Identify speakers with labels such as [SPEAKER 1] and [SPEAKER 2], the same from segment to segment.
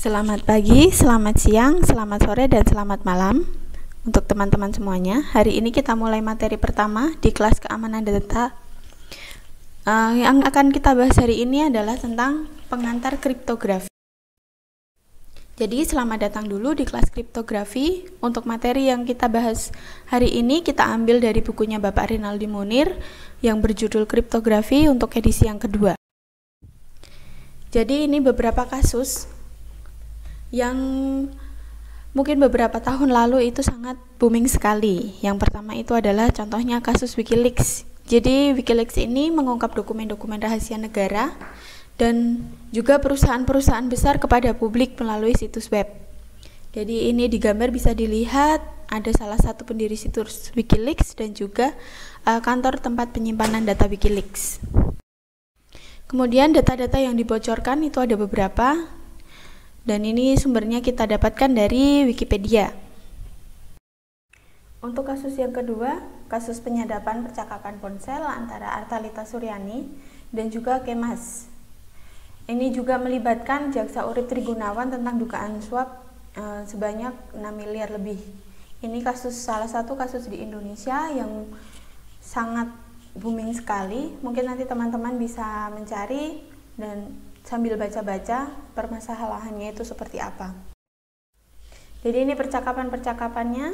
[SPEAKER 1] Selamat pagi, selamat siang, selamat sore, dan selamat malam untuk teman-teman semuanya. Hari ini kita mulai materi pertama di kelas keamanan data. Yang akan kita bahas hari ini adalah tentang pengantar kriptografi. Jadi selamat datang dulu di kelas kriptografi. Untuk materi yang kita bahas hari ini kita ambil dari bukunya Bapak Rinaldi Munir yang berjudul Kriptografi untuk edisi yang kedua. Jadi ini beberapa kasus yang mungkin beberapa tahun lalu itu sangat booming sekali. Yang pertama itu adalah contohnya kasus WikiLeaks. Jadi WikiLeaks ini mengungkap dokumen-dokumen rahasia negara dan juga perusahaan-perusahaan besar kepada publik melalui situs web. Jadi ini di gambar bisa dilihat ada salah satu pendiri situs WikiLeaks dan juga kantor tempat penyimpanan data WikiLeaks. Kemudian data-data yang dibocorkan itu ada beberapa. Dan ini sumbernya kita dapatkan dari Wikipedia. Untuk kasus yang kedua, kasus penyadapan percakapan ponsel antara Artalita Suryani dan juga Kemas. Ini juga melibatkan Jaksa Urip Trigunawan tentang dugaan suap sebanyak 6 miliar lebih. Ini salah satu kasus di Indonesia yang sangat booming sekali. Mungkin nanti teman-teman bisa mencari dan sambil baca-baca permasalahannya itu seperti apa. Jadi ini percakapan-percakapannya.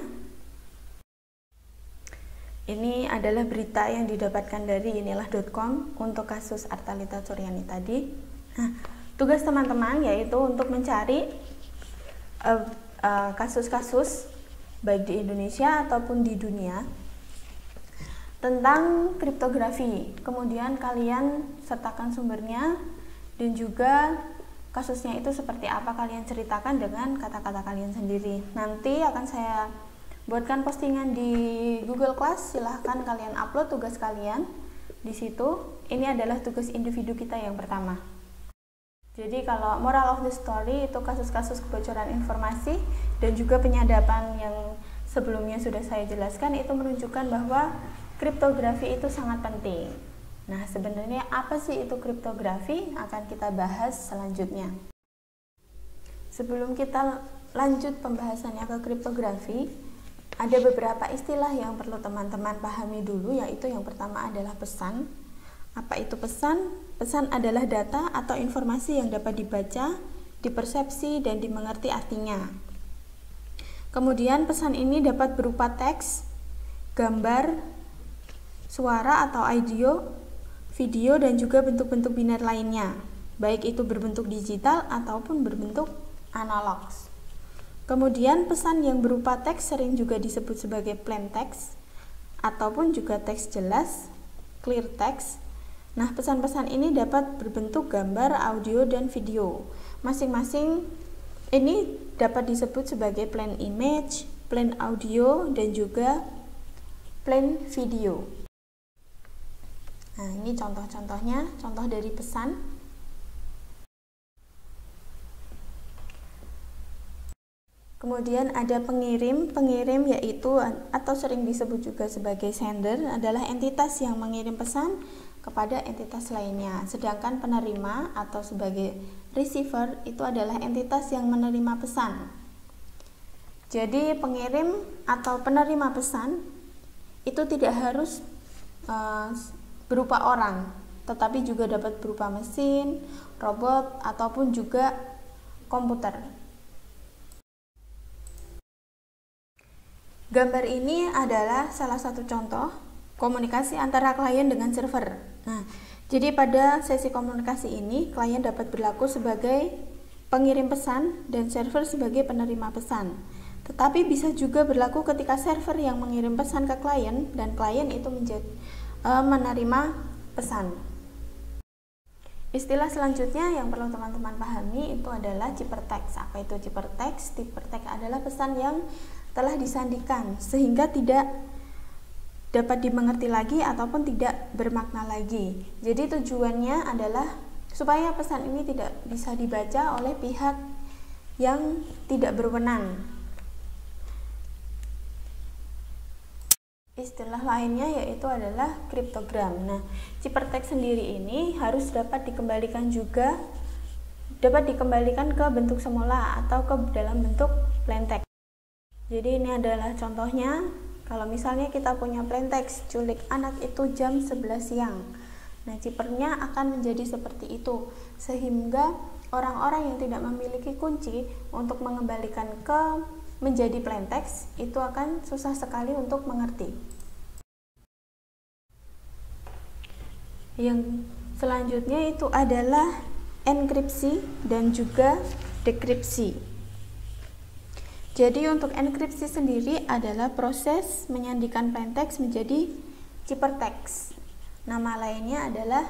[SPEAKER 1] Ini adalah berita yang didapatkan dari inilah.com untuk kasus Artalita Suryani tadi. Nah, tugas teman-teman yaitu untuk mencari kasus-kasus baik di Indonesia ataupun di dunia tentang kriptografi. Kemudian kalian sertakan sumbernya dan juga kasusnya itu seperti apa, kalian ceritakan dengan kata-kata kalian sendiri. Nanti akan saya buatkan postingan di Google Class, silahkan kalian upload tugas kalian di situ. Ini adalah tugas individu kita yang pertama. Jadi kalau moral of the story itu kasus-kasus kebocoran informasi dan juga penyadapan yang sebelumnya sudah saya jelaskan itu menunjukkan bahwa kriptografi itu sangat penting. Nah, sebenarnya apa sih itu kriptografi? Akan kita bahas selanjutnya. Sebelum kita lanjut pembahasannya ke kriptografi, ada beberapa istilah yang perlu teman-teman pahami dulu, yaitu yang pertama adalah pesan. Apa itu pesan? Pesan adalah data atau informasi yang dapat dibaca, dipersepsi, dan dimengerti artinya. Kemudian pesan ini dapat berupa teks, gambar, suara atau audio, video, dan juga bentuk-bentuk biner lainnya, baik itu berbentuk digital ataupun berbentuk analog. Kemudian pesan yang berupa teks sering juga disebut sebagai plain text ataupun juga teks jelas, clear text. Nah, pesan-pesan ini dapat berbentuk gambar, audio, dan video. Masing-masing ini dapat disebut sebagai plain image, plain audio, dan juga plain video. Nah, ini contoh-contohnya, contoh dari pesan. Kemudian ada pengirim. Pengirim yaitu atau sering disebut juga sebagai sender adalah entitas yang mengirim pesan kepada entitas lainnya. Sedangkan penerima atau sebagai receiver itu adalah entitas yang menerima pesan. Jadi pengirim atau penerima pesan itu tidak harus berupa orang, tetapi juga dapat berupa mesin, robot, ataupun juga komputer. Gambar ini adalah salah satu contoh komunikasi antara klien dengan server. Nah, jadi pada sesi komunikasi ini, klien dapat berlaku sebagai pengirim pesan dan server sebagai penerima pesan. Tetapi bisa juga berlaku ketika server yang mengirim pesan ke klien dan klien itu menerima pesan. Istilah selanjutnya yang perlu teman-teman pahami itu adalah ciphertext. Apa itu ciphertext? Ciphertext adalah pesan yang telah disandikan sehingga tidak dapat dimengerti lagi ataupun tidak bermakna lagi. Jadi tujuannya adalah supaya pesan ini tidak bisa dibaca oleh pihak yang tidak berwenang. Istilah lainnya yaitu adalah kriptogram. Nah, ciphertext sendiri ini harus dapat dikembalikan juga dapat dikembalikan ke bentuk semula atau ke dalam bentuk plain text. Jadi ini adalah contohnya. Kalau misalnya kita punya plain text, culik anak itu jam 11 siang. Nah, cipernya akan menjadi seperti itu, sehingga orang-orang yang tidak memiliki kunci untuk mengembalikan ke menjadi plain text itu akan susah sekali untuk mengerti. Yang selanjutnya itu adalah enkripsi dan juga dekripsi. Jadi untuk enkripsi sendiri adalah proses menyandikan plain text menjadi ciphertext. Nama lainnya adalah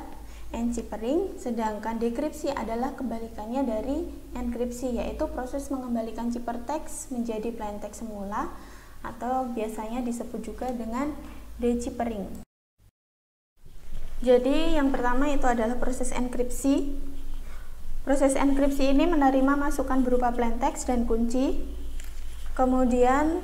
[SPEAKER 1] enciphering, sedangkan dekripsi adalah kebalikannya dari enkripsi, yaitu proses mengembalikan ciphertext menjadi plain text semula atau biasanya disebut juga dengan deciphering. Jadi yang pertama itu adalah proses enkripsi. Proses enkripsi ini menerima masukan berupa plain text dan kunci. Kemudian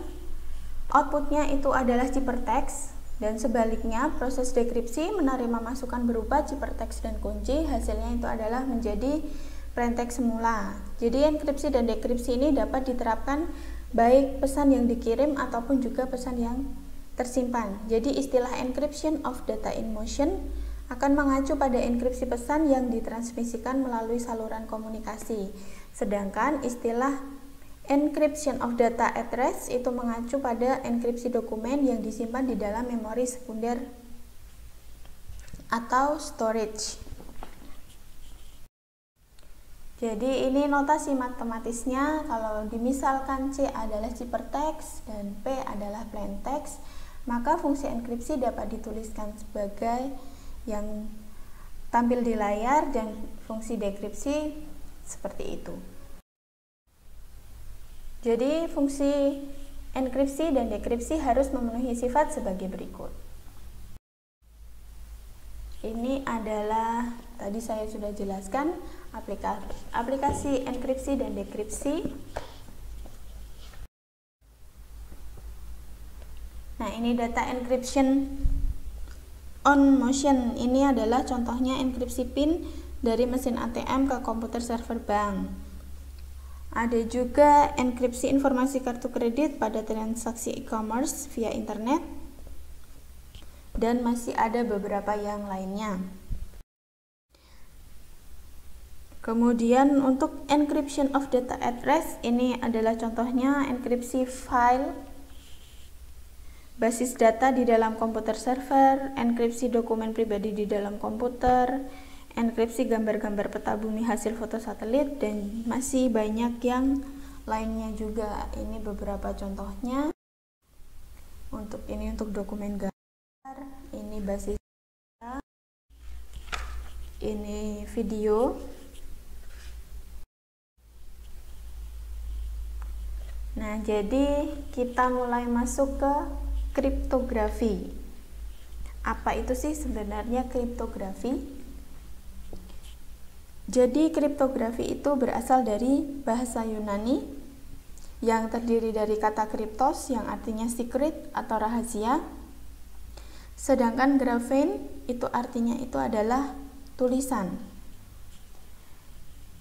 [SPEAKER 1] outputnya itu adalah ciphertext, dan sebaliknya proses dekripsi menerima masukan berupa ciphertext dan kunci, hasilnya itu adalah menjadi plain text semula. Jadi enkripsi dan dekripsi ini dapat diterapkan baik pesan yang dikirim ataupun juga pesan yang tersimpan. Jadi istilah encryption of data in motion akan mengacu pada enkripsi pesan yang ditransmisikan melalui saluran komunikasi. Sedangkan istilah encryption of data at rest itu mengacu pada enkripsi dokumen yang disimpan di dalam memori sekunder atau storage. Jadi ini notasi matematisnya. Kalau dimisalkan C adalah ciphertext dan P adalah plain text, maka fungsi enkripsi dapat dituliskan sebagai yang tampil di layar dan fungsi dekripsi seperti itu. Jadi fungsi enkripsi dan dekripsi harus memenuhi sifat sebagai berikut. Ini adalah, tadi saya sudah jelaskan, aplikasi enkripsi dan dekripsi. Nah, ini data encryption on motion. Ini adalah contohnya enkripsi PIN dari mesin ATM ke komputer server bank. Ada juga enkripsi informasi kartu kredit pada transaksi e-commerce via internet, dan masih ada beberapa yang lainnya. Kemudian untuk encryption of data at rest, ini adalah contohnya enkripsi file basis data di dalam komputer server, enkripsi dokumen pribadi di dalam komputer, enkripsi gambar-gambar peta bumi hasil foto satelit, dan masih banyak yang lainnya juga. Ini beberapa contohnya. Untuk dokumen gambar, ini basis data, ini video. Nah, jadi kita mulai masuk ke kriptografi. Apa itu sih sebenarnya kriptografi? Jadi kriptografi itu berasal dari bahasa Yunani yang terdiri dari kata kriptos yang artinya secret atau rahasia. Sedangkan graphein itu artinya itu adalah tulisan.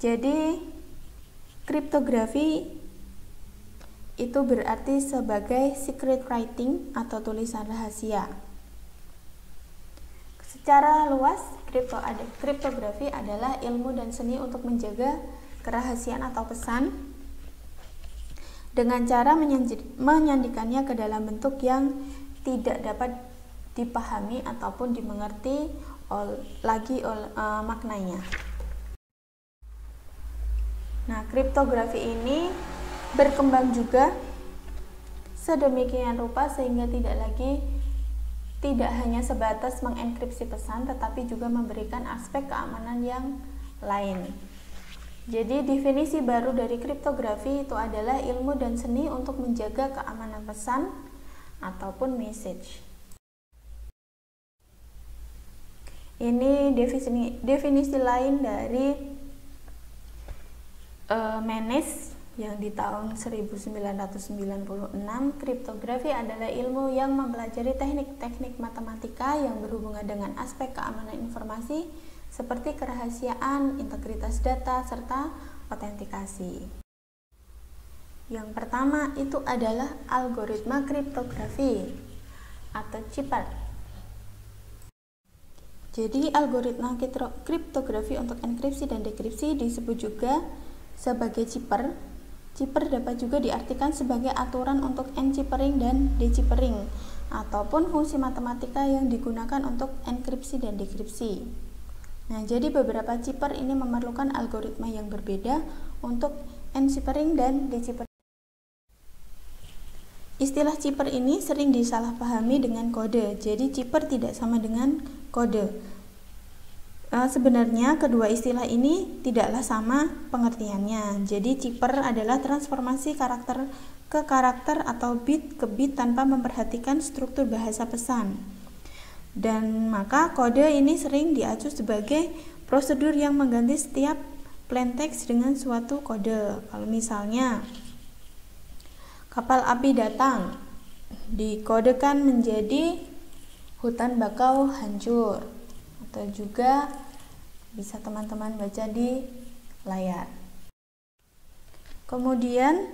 [SPEAKER 1] Jadi kriptografi itu berarti sebagai secret writing atau tulisan rahasia. Secara luas, kriptografi adalah ilmu dan seni untuk menjaga kerahasiaan atau pesan dengan cara menyandikannya ke dalam bentuk yang tidak dapat dipahami ataupun dimengerti maknanya. Nah, kriptografi ini berkembang juga sedemikian rupa sehingga tidak hanya sebatas mengenkripsi pesan, tetapi juga memberikan aspek keamanan yang lain. Jadi definisi baru dari kriptografi itu adalah ilmu dan seni untuk menjaga keamanan pesan ataupun message. Ini definisi lain dari Menes yang di tahun 1996. Kriptografi adalah ilmu yang mempelajari teknik-teknik matematika yang berhubungan dengan aspek keamanan informasi seperti kerahasiaan, integritas data, serta autentikasi. Yang pertama itu adalah algoritma kriptografi atau chipper. Jadi algoritma kriptografi untuk enkripsi dan dekripsi disebut juga sebagai chipper. Chipper dapat juga diartikan sebagai aturan untuk enciphering dan deciphering ataupun fungsi matematika yang digunakan untuk enkripsi dan dekripsi. Nah, jadi beberapa chipper ini memerlukan algoritma yang berbeda untuk enciphering dan deciphering. Istilah chipper ini sering disalahpahami dengan kode. Jadi chipper tidak sama dengan kode. Sebenarnya kedua istilah ini tidaklah sama pengertiannya. Jadi chipper adalah transformasi karakter ke karakter atau bit ke bit tanpa memperhatikan struktur bahasa pesan. Dan maka kode ini sering diacu sebagai prosedur yang mengganti setiap plaintext dengan suatu kode. Kalau misalnya kapal api datang, dikodekan menjadi hutan bakau hancur, atau juga bisa teman-teman baca di layar. Kemudian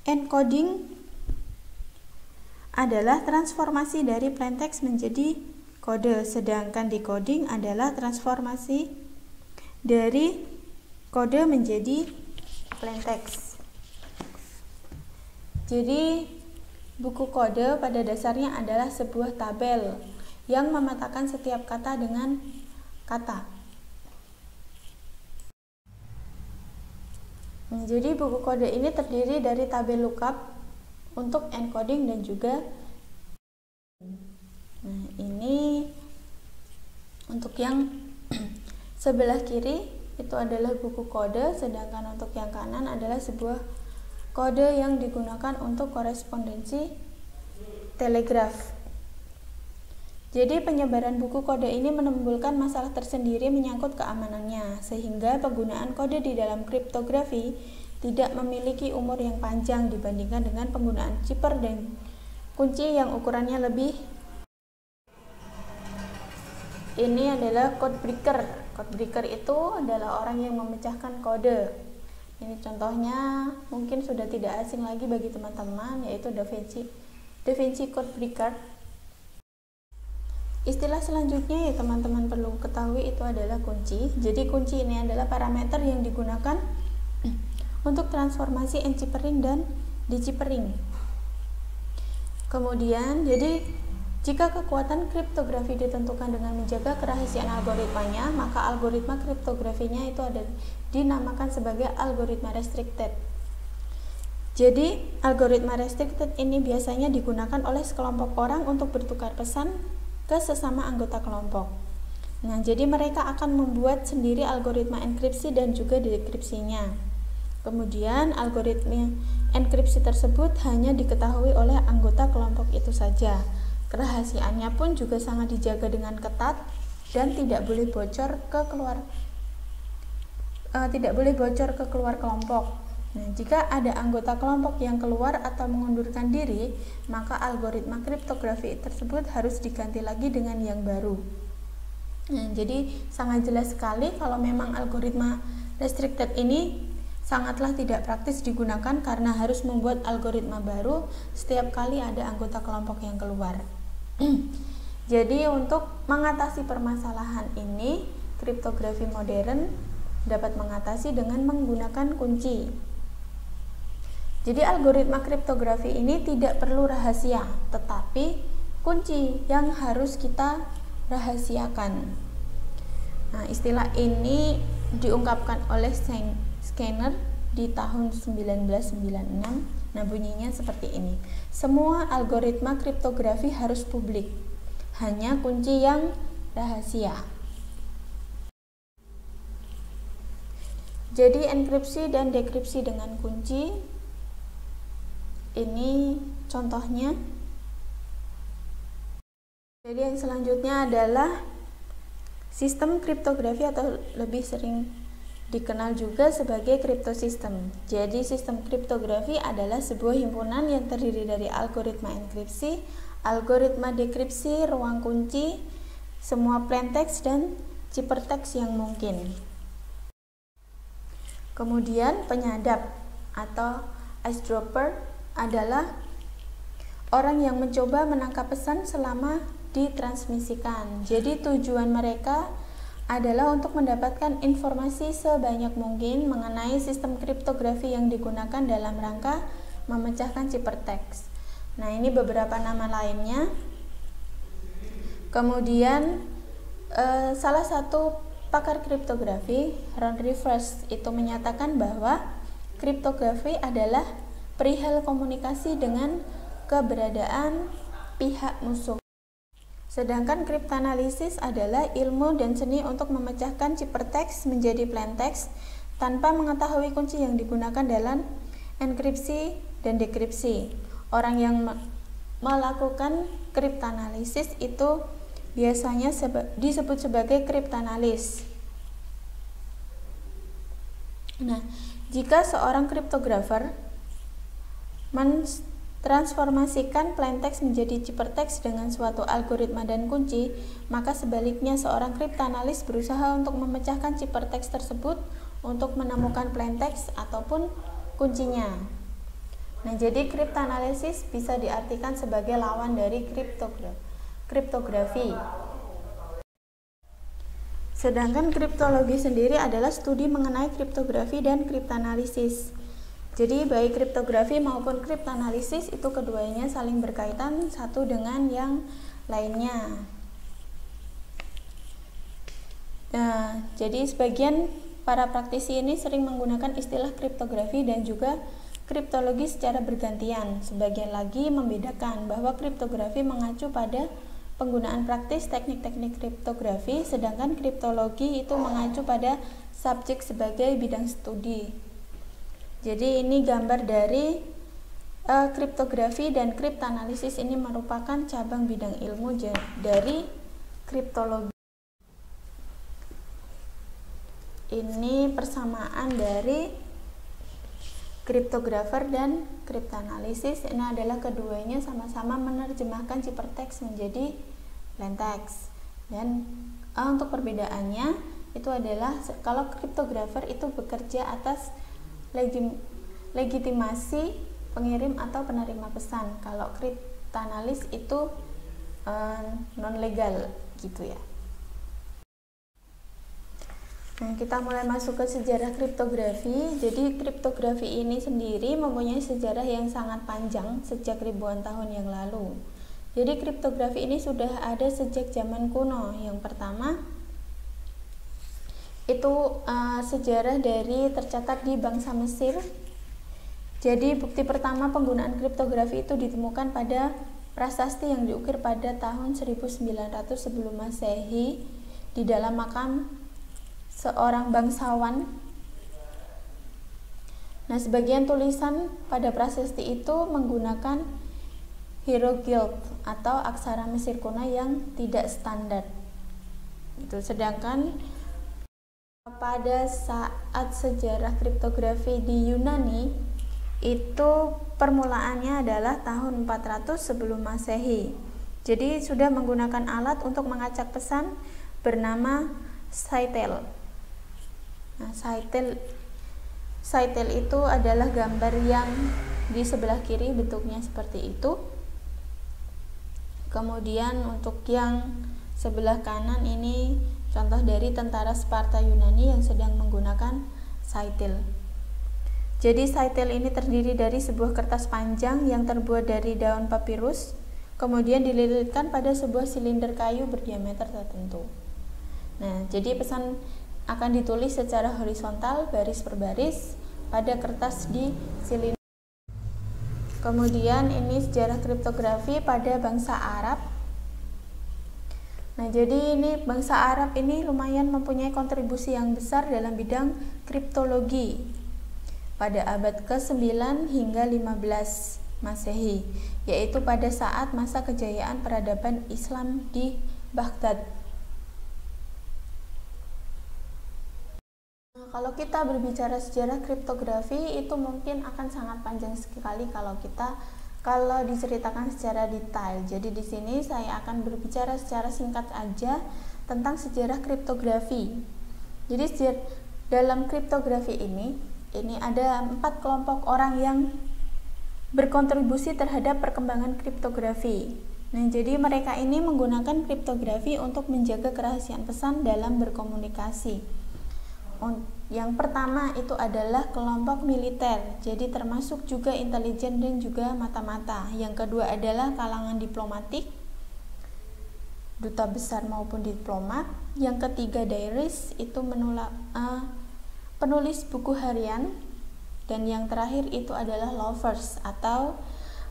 [SPEAKER 1] encoding adalah transformasi dari plaintext menjadi kode, sedangkan decoding adalah transformasi dari kode menjadi plaintext. Jadi buku kode pada dasarnya adalah sebuah tabel yang memetakan setiap kata dengan kata. Nah, jadi buku kode ini terdiri dari tabel lookup untuk encoding dan juga. Nah, ini untuk yang sebelah kiri itu adalah buku kode, sedangkan untuk yang kanan adalah sebuah kode yang digunakan untuk korespondensi telegraf. Jadi penyebaran buku kode ini menimbulkan masalah tersendiri menyangkut keamanannya, sehingga penggunaan kode di dalam kriptografi tidak memiliki umur yang panjang dibandingkan dengan penggunaan chipper dan kunci yang ukurannya lebih. Ini adalah code breaker. Code breaker itu adalah orang yang memecahkan kode. Ini contohnya mungkin sudah tidak asing lagi bagi teman-teman, yaitu Da Vinci Code Breaker. Istilah selanjutnya ya teman-teman perlu ketahui itu adalah kunci. Jadi kunci ini adalah parameter yang digunakan untuk transformasi enciphering dan deciphering. Kemudian jadi jika kekuatan kriptografi ditentukan dengan menjaga kerahasiaan algoritmanya, maka algoritma kriptografinya itu dinamakan sebagai algoritma restricted. Jadi algoritma restricted ini biasanya digunakan oleh sekelompok orang untuk bertukar pesan ke sesama anggota kelompok. Nah, jadi mereka akan membuat sendiri algoritma enkripsi dan juga dekripsinya. Kemudian algoritma enkripsi tersebut hanya diketahui oleh anggota kelompok itu saja. Kerahasiaannya pun juga sangat dijaga dengan ketat dan tidak boleh bocor ke keluar kelompok. Nah, jika ada anggota kelompok yang keluar atau mengundurkan diri, maka algoritma kriptografi tersebut harus diganti lagi dengan yang baru. Nah, jadi sangat jelas sekali kalau memang algoritma restricted ini sangatlah tidak praktis digunakan karena harus membuat algoritma baru setiap kali ada anggota kelompok yang keluar. Jadi untuk mengatasi permasalahan ini, kriptografi modern dapat mengatasi dengan menggunakan kunci. Jadi algoritma kriptografi ini tidak perlu rahasia, tetapi kunci yang harus kita rahasiakan. Nah, istilah ini diungkapkan oleh Skinner di tahun 1996. Nah, bunyinya seperti ini. Semua algoritma kriptografi harus publik, hanya kunci yang rahasia. Jadi enkripsi dan dekripsi dengan kunci. Ini contohnya. Jadi yang selanjutnya adalah sistem kriptografi atau lebih sering dikenal juga sebagai kriptosistem. Jadi sistem kriptografi adalah sebuah himpunan yang terdiri dari algoritma enkripsi, algoritma dekripsi, ruang kunci, semua plaintext dan ciphertext yang mungkin. Kemudian penyadap atau eavesdropper adalah orang yang mencoba menangkap pesan selama ditransmisikan. Jadi tujuan mereka adalah untuk mendapatkan informasi sebanyak mungkin mengenai sistem kriptografi yang digunakan dalam rangka memecahkan ciphertext. Nah, ini beberapa nama lainnya. Kemudian salah satu pakar kriptografi, Ron Rivers, itu menyatakan bahwa kriptografi adalah perihal komunikasi dengan keberadaan pihak musuh. Sedangkan kriptanalisis adalah ilmu dan seni untuk memecahkan ciphertext menjadi plaintext tanpa mengetahui kunci yang digunakan dalam enkripsi dan dekripsi. Orang yang melakukan kriptanalisis itu biasanya disebut sebagai kriptanalis. Nah, jika seorang kriptografer mentransformasikan plaintext menjadi ciphertext dengan suatu algoritma dan kunci, maka sebaliknya seorang kriptanalis berusaha untuk memecahkan ciphertext tersebut untuk menemukan plaintext ataupun kuncinya. Nah, jadi kriptanalisis bisa diartikan sebagai lawan dari kriptografi. Sedangkan kriptologi sendiri adalah studi mengenai kriptografi dan kriptanalisis. Jadi baik kriptografi maupun kriptanalisis itu keduanya saling berkaitan satu dengan yang lainnya. Nah, jadi sebagian para praktisi ini sering menggunakan istilah kriptografi dan juga kriptologi secara bergantian. Sebagian lagi membedakan bahwa kriptografi mengacu pada penggunaan praktis teknik-teknik kriptografi, sedangkan kriptologi itu mengacu pada subjek sebagai bidang studi. Jadi ini gambar dari kriptografi dan kriptanalisis ini merupakan cabang bidang ilmu dari kriptologi. Ini persamaan dari kriptografer dan kriptanalisis. Ini adalah keduanya sama-sama menerjemahkan ciphertext menjadi plaintext. Dan untuk perbedaannya itu adalah kalau kriptografer itu bekerja atas legitimasi pengirim atau penerima pesan. Kalau kriptanalis itu non legal gitu ya. Nah, kita mulai masuk ke sejarah kriptografi. Jadi kriptografi ini sendiri mempunyai sejarah yang sangat panjang sejak ribuan tahun yang lalu. Jadi kriptografi ini sudah ada sejak zaman kuno. Yang pertama itu sejarah dari tercatat di bangsa Mesir. Jadi bukti pertama penggunaan kriptografi itu ditemukan pada prasasti yang diukir pada tahun 1900 sebelum Masehi di dalam makam seorang bangsawan. Nah, sebagian tulisan pada prasasti itu menggunakan hieroglif atau aksara Mesir kuno yang tidak standar. Sedangkan pada saat sejarah kriptografi di Yunani itu permulaannya adalah tahun 400 sebelum Masehi. Jadi sudah menggunakan alat untuk mengacak pesan bernama Scytale. Nah, Scytale itu adalah gambar yang di sebelah kiri bentuknya seperti itu. Kemudian untuk yang sebelah kanan ini contoh dari tentara Sparta Yunani yang sedang menggunakan Scytale. Jadi Scytale ini terdiri dari sebuah kertas panjang yang terbuat dari daun papirus, kemudian dililitkan pada sebuah silinder kayu berdiameter tertentu. Nah, jadi pesan akan ditulis secara horizontal baris per baris pada kertas di silinder. Kemudian ini sejarah kriptografi pada bangsa Arab. Nah, jadi ini bangsa Arab ini lumayan mempunyai kontribusi yang besar dalam bidang kriptologi pada abad ke-9 hingga 15 Masehi, yaitu pada saat masa kejayaan peradaban Islam di Baghdad. Kalau kita berbicara sejarah kriptografi itu mungkin akan sangat panjang sekali kalau diceritakan secara detail. Jadi di sini saya akan berbicara secara singkat aja tentang sejarah kriptografi. Jadi dalam kriptografi ini ada 4 kelompok orang yang berkontribusi terhadap perkembangan kriptografi. Nah, jadi mereka ini menggunakan kriptografi untuk menjaga kerahasiaan pesan dalam berkomunikasi. Yang pertama itu adalah kelompok militer, jadi termasuk juga intelijen dan juga mata-mata. Yang kedua adalah kalangan diplomatik, duta besar maupun diplomat. Yang ketiga diaries, itu penulis buku harian. Dan yang terakhir itu adalah lovers atau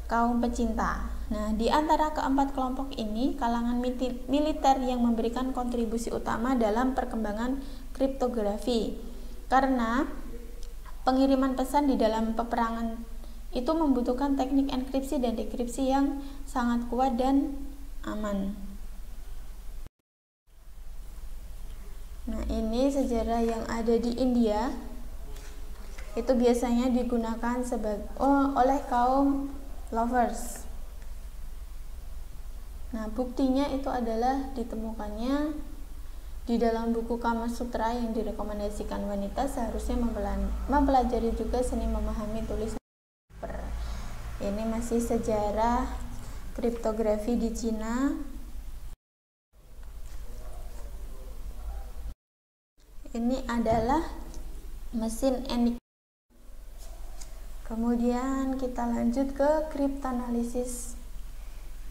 [SPEAKER 1] kaum pecinta. Nah, di antara keempat kelompok ini, kalangan militer yang memberikan kontribusi utama dalam perkembangan kriptografi. Karena pengiriman pesan di dalam peperangan itu membutuhkan teknik enkripsi dan dekripsi yang sangat kuat dan aman. Nah, ini sejarah yang ada di India. Itu biasanya digunakan oleh kaum lovers. Nah, buktinya itu adalah ditemukannya di dalam buku Kama Sutra yang direkomendasikan wanita seharusnya mempelajari juga seni memahami tulisan. Ini masih sejarah kriptografi di Cina. Ini adalah mesin Enigma. Kemudian kita lanjut ke kriptanalisis.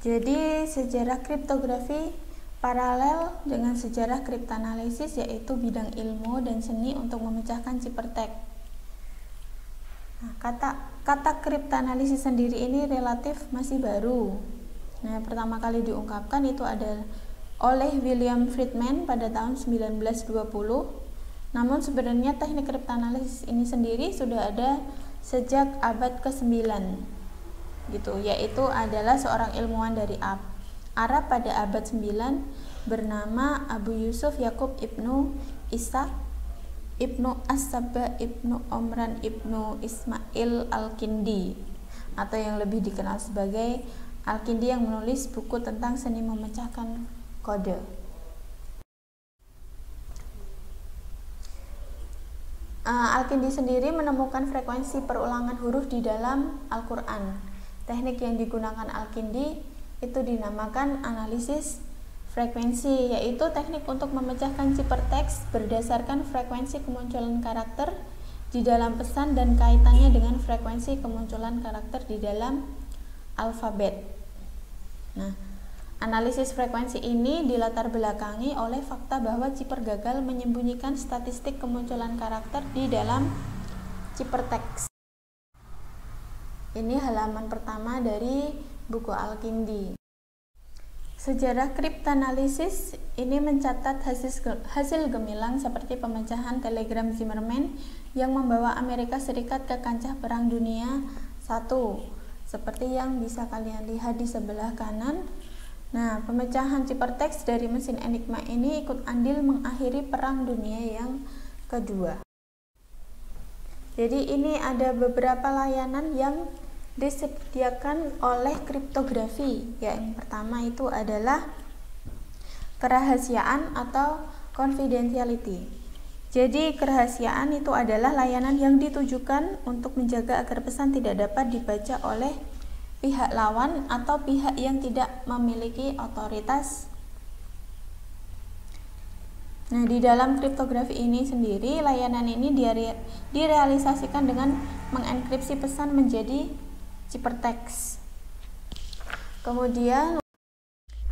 [SPEAKER 1] Jadi sejarah kriptografi paralel dengan sejarah kriptanalisis, yaitu bidang ilmu dan seni untuk memecahkan ciphertext. Nah, kata kriptanalisis sendiri ini relatif masih baru. Nah, pertama kali diungkapkan itu ada oleh William Friedman pada tahun 1920. Namun sebenarnya teknik kriptanalisis ini sendiri sudah ada sejak abad ke-9 gitu, yaitu adalah seorang ilmuwan dari Arab pada abad 9 bernama Abu Yusuf Yakub Ibnu Ishaq Ibnu As-Sabah Ibnu Omran Ibnu Ismail Al-Kindi, atau yang lebih dikenal sebagai Al-Kindi, yang menulis buku tentang seni memecahkan kode. Al-Kindi sendiri menemukan frekuensi perulangan huruf di dalam Al-Quran. Teknik yang digunakan Al-Kindi itu dinamakan analisis frekuensi, yaitu teknik untuk memecahkan ciphertext berdasarkan frekuensi kemunculan karakter di dalam pesan dan kaitannya dengan frekuensi kemunculan karakter di dalam alfabet. Nah, analisis frekuensi ini dilatar belakangi oleh fakta bahwa cipher gagal menyembunyikan statistik kemunculan karakter di dalam ciphertext. Ini halaman pertama dari buku Al-Kindi. Sejarah kriptanalisis ini mencatat hasil gemilang seperti pemecahan telegram Zimmerman yang membawa Amerika Serikat ke kancah Perang Dunia I, seperti yang bisa kalian lihat di sebelah kanan. Nah, pemecahan ciphertext dari mesin Enigma ini ikut andil mengakhiri Perang Dunia yang kedua. Jadi ini ada beberapa layanan yang disediakan oleh kriptografi. Yang pertama itu adalah kerahasiaan atau confidentiality. Jadi kerahasiaan itu adalah layanan yang ditujukan untuk menjaga agar pesan tidak dapat dibaca oleh pihak lawan atau pihak yang tidak memiliki otoritas. Nah, di dalam kriptografi ini sendiri, layanan ini direalisasikan dengan mengenkripsi pesan menjadi ciphertext. Kemudian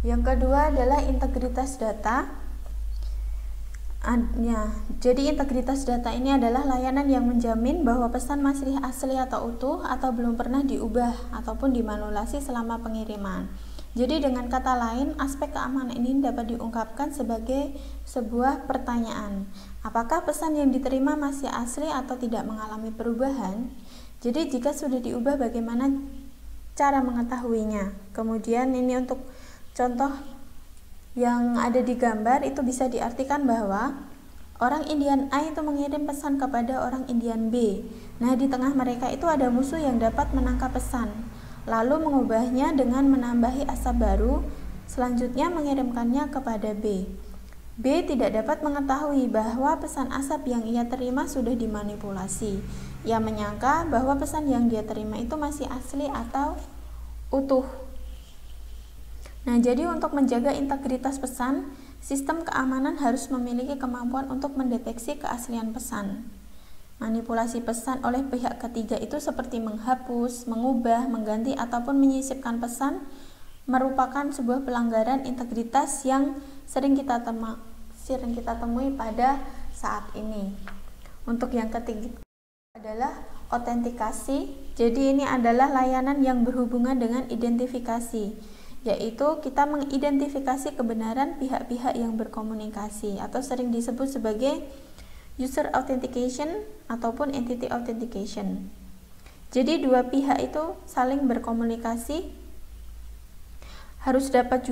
[SPEAKER 1] yang kedua adalah integritas data. Jadi integritas data ini adalah layanan yang menjamin bahwa pesan masih asli atau utuh atau belum pernah diubah ataupun dimanipulasi selama pengiriman. Jadi dengan kata lain, aspek keamanan ini dapat diungkapkan sebagai sebuah pertanyaan. Apakah pesan yang diterima masih asli atau tidak mengalami perubahan? Jadi jika sudah diubah, bagaimana cara mengetahuinya? Kemudian ini untuk contoh yang ada di gambar itu bisa diartikan bahwa orang Indian A itu mengirim pesan kepada orang Indian B. Nah, di tengah mereka itu ada musuh yang dapat menangkap pesan, lalu mengubahnya dengan menambahi asap baru, selanjutnya mengirimkannya kepada B. B tidak dapat mengetahui bahwa pesan ASAP yang ia terima sudah dimanipulasi. Ia menyangka bahwa pesan yang dia terima itu masih asli atau utuh. Nah, jadi untuk menjaga integritas pesan, sistem keamanan harus memiliki kemampuan untuk mendeteksi keaslian pesan. Manipulasi pesan oleh pihak ketiga itu seperti menghapus, mengubah, mengganti, ataupun menyisipkan pesan merupakan sebuah pelanggaran integritas yang sering kita temui pada saat ini. Untuk yang ketiga adalah autentikasi. Jadi ini adalah layanan yang berhubungan dengan identifikasi, yaitu kita mengidentifikasi kebenaran pihak-pihak yang berkomunikasi atau sering disebut sebagai user authentication ataupun entity authentication. Jadi dua pihak itu saling berkomunikasi, harus dapat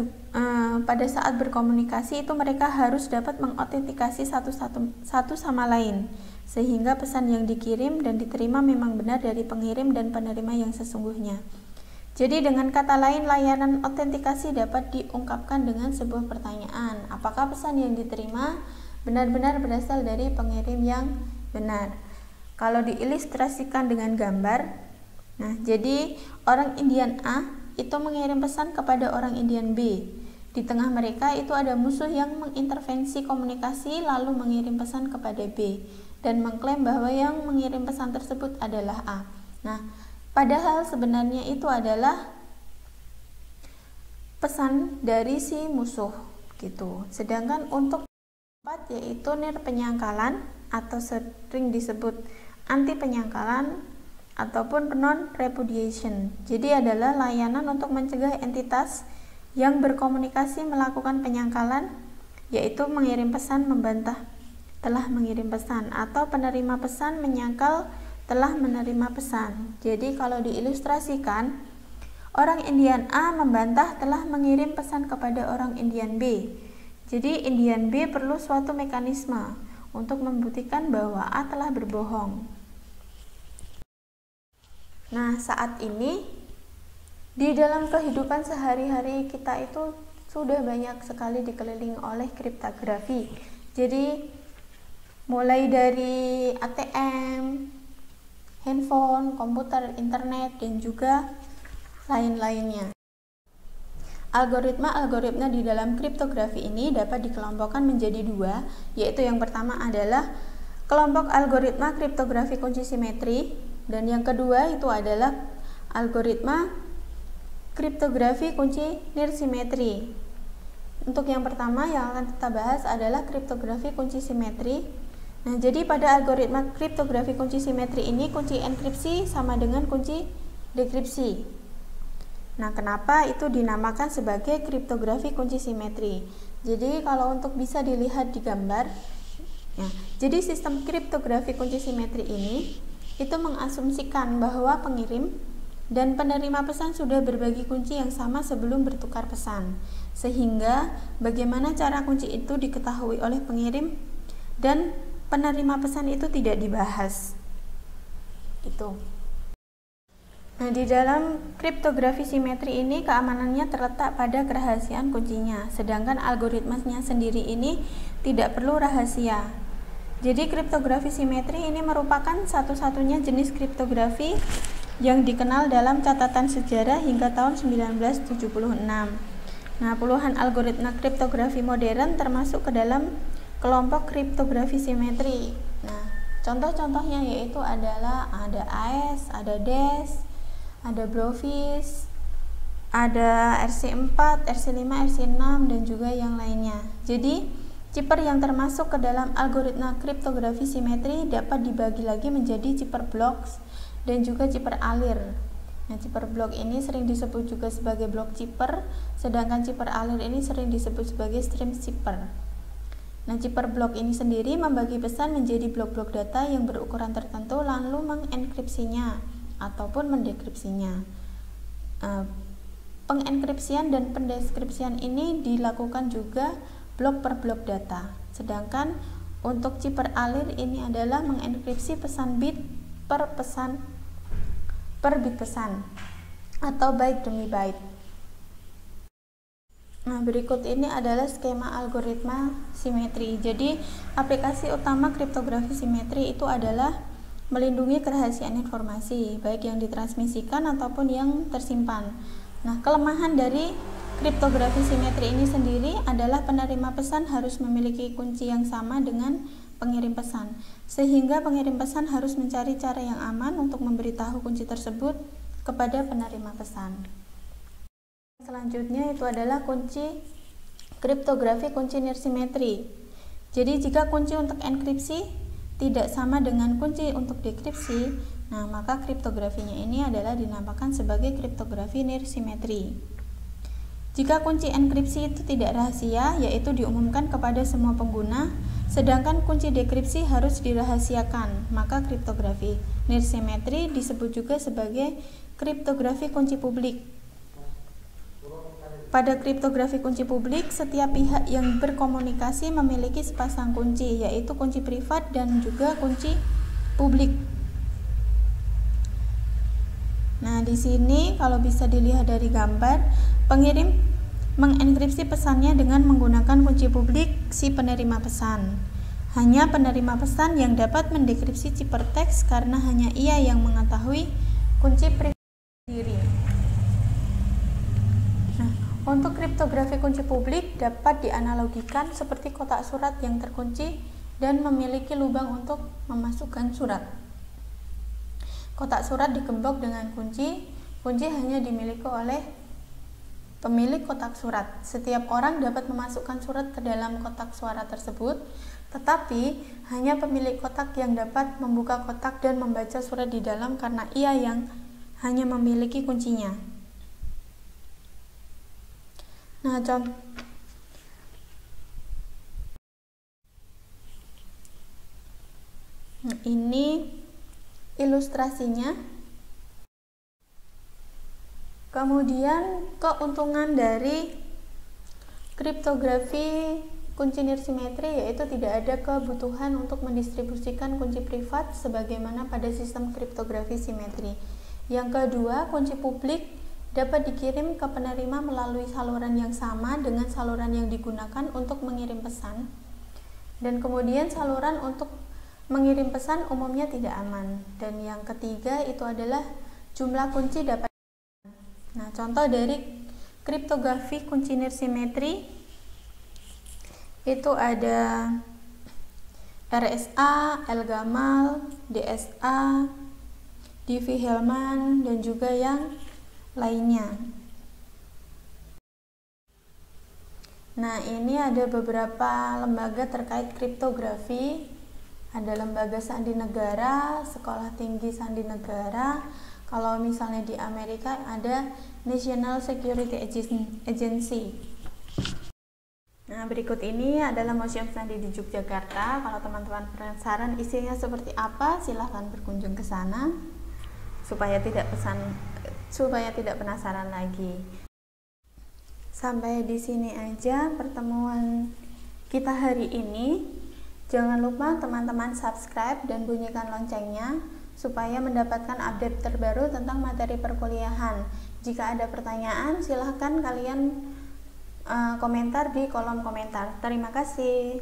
[SPEAKER 1] pada saat berkomunikasi itu mereka harus dapat mengautentikasi satu sama lain, sehingga pesan yang dikirim dan diterima memang benar dari pengirim dan penerima yang sesungguhnya. Jadi dengan kata lain, layanan autentikasi dapat diungkapkan dengan sebuah pertanyaan, apakah pesan yang diterima benar-benar berasal dari pengirim yang benar. Kalau diilustrasikan dengan gambar, nah jadi orang Indian A itu mengirim pesan kepada orang Indian B. Di tengah mereka itu ada musuh yang mengintervensi komunikasi lalu mengirim pesan kepada B dan mengklaim bahwa yang mengirim pesan tersebut adalah A. Nah, padahal sebenarnya itu adalah pesan dari si musuh gitu. Sedangkan untuk keempat yaitu nir penyangkalan atau sering disebut anti penyangkalan ataupun non-repudiation. Jadi adalah layanan untuk mencegah entitas yang berkomunikasi melakukan penyangkalan, yaitu mengirim pesan membantah telah mengirim pesan atau penerima pesan menyangkal telah menerima pesan. Jadi kalau diilustrasikan, orang Indian A membantah telah mengirim pesan kepada orang Indian B. Jadi Indian B perlu suatu mekanisme untuk membuktikan bahwa A telah berbohong. Nah, saat ini di dalam kehidupan sehari-hari kita itu sudah banyak sekali dikelilingi oleh kriptografi. Jadi mulai dari ATM, handphone, komputer, internet, dan juga lain-lainnya. Algoritma di dalam kriptografi ini dapat dikelompokkan menjadi dua, yaitu yang pertama adalah kelompok algoritma kriptografi kunci simetri, dan yang kedua itu adalah algoritma kriptografi kunci nirsimetri. Untuk yang pertama yang akan kita bahas adalah kriptografi kunci simetri. Nah, jadi pada algoritma kriptografi kunci simetri ini kunci enkripsi sama dengan kunci dekripsi. Nah, kenapa itu dinamakan sebagai kriptografi kunci simetri? Jadi kalau untuk bisa dilihat di gambar, ya, jadi sistem kriptografi kunci simetri ini itu mengasumsikan bahwa pengirim dan penerima pesan sudah berbagi kunci yang sama sebelum bertukar pesan, sehingga bagaimana cara kunci itu diketahui oleh pengirim dan penerima pesan itu tidak dibahas. Itu. Nah, di dalam kriptografi simetri ini keamanannya terletak pada kerahasiaan kuncinya, sedangkan algoritmanya sendiri ini tidak perlu rahasia. Jadi kriptografi simetri ini merupakan satu-satunya jenis kriptografi yang dikenal dalam catatan sejarah hingga tahun 1976. Nah, puluhan algoritma kriptografi modern termasuk ke dalam kelompok kriptografi simetri. Nah, contoh-contohnya yaitu adalah ada AES, ada DES, ada Brovis, ada RC4, RC5, RC6, dan juga yang lainnya. Jadi cipper yang termasuk ke dalam algoritma kriptografi simetri dapat dibagi lagi menjadi cipper blocks dan juga cipper alir. Nah, cipper block ini sering disebut juga sebagai block cipper, sedangkan cipper alir ini sering disebut sebagai stream cipper. Nah, cipper block ini sendiri membagi pesan menjadi blok-blok data yang berukuran tertentu lalu mengenkripsinya ataupun mendekripsinya. Pengenkripsian dan pendeskripsian ini dilakukan juga blok per blok data. Sedangkan untuk cipper alir ini adalah mengenkripsi pesan bit per bit pesan atau byte demi byte. Nah, berikut ini adalah skema algoritma simetri. Jadi, aplikasi utama kriptografi simetri itu adalah melindungi kerahasiaan informasi, baik yang ditransmisikan ataupun yang tersimpan. Nah, kelemahan dari kriptografi simetri ini sendiri adalah penerima pesan harus memiliki kunci yang sama dengan pengirim pesan, sehingga pengirim pesan harus mencari cara yang aman untuk memberitahu kunci tersebut kepada penerima pesan. Selanjutnya itu adalah kunci kriptografi kunci nirsimetri. Jadi jika kunci untuk enkripsi tidak sama dengan kunci untuk dekripsi, nah maka kriptografinya ini adalah dinamakan sebagai kriptografi nirsimetri. Jika kunci enkripsi itu tidak rahasia, yaitu diumumkan kepada semua pengguna, sedangkan kunci dekripsi harus dirahasiakan, maka kriptografi nirsimetri disebut juga sebagai kriptografi kunci publik. Pada kriptografi kunci publik, setiap pihak yang berkomunikasi memiliki sepasang kunci, yaitu kunci privat dan juga kunci publik. Nah, di sini kalau bisa dilihat dari gambar, pengirim mengenkripsi pesannya dengan menggunakan kunci publik si penerima pesan. Hanya penerima pesan yang dapat mendekripsi ciphertext karena hanya ia yang mengetahui kunci privat sendiri. Untuk kriptografi kunci publik dapat dianalogikan seperti kotak surat yang terkunci dan memiliki lubang untuk memasukkan surat. Kotak surat digembok dengan kunci hanya dimiliki oleh pemilik kotak surat. Setiap orang dapat memasukkan surat ke dalam kotak suara tersebut, tetapi hanya pemilik kotak yang dapat membuka kotak dan membaca surat di dalam karena ia yang hanya memiliki kuncinya. Nah, ini ilustrasinya. Kemudian keuntungan dari kriptografi kunci nirsimetri yaitu tidak ada kebutuhan untuk mendistribusikan kunci privat sebagaimana pada sistem kriptografi simetri. Yang kedua, kunci publik dapat dikirim ke penerima melalui saluran yang sama dengan saluran yang digunakan untuk mengirim pesan. Dan kemudian saluran untuk mengirim pesan umumnya tidak aman. Dan yang ketiga itu adalah jumlah kunci dapat. Nah, contoh dari kriptografi kunci nirsimetri itu ada RSA, Elgamal, DSA, Diffie-Hellman, dan juga yang lainnya. Nah, ini ada beberapa lembaga terkait kriptografi. Ada lembaga sandi negara, sekolah tinggi sandi negara. Kalau misalnya di Amerika ada National Security Agency. Nah, berikut ini adalah Museum Sandi di Yogyakarta. Kalau teman-teman penasaran isinya seperti apa, silahkan berkunjung ke sana supaya tidak penasaran lagi. Sampai di sini aja pertemuan kita hari ini. Jangan lupa teman-teman subscribe dan bunyikan loncengnya supaya mendapatkan update terbaru tentang materi perkuliahan. Jika ada pertanyaan, silahkan kalian komentar di kolom komentar. Terima kasih.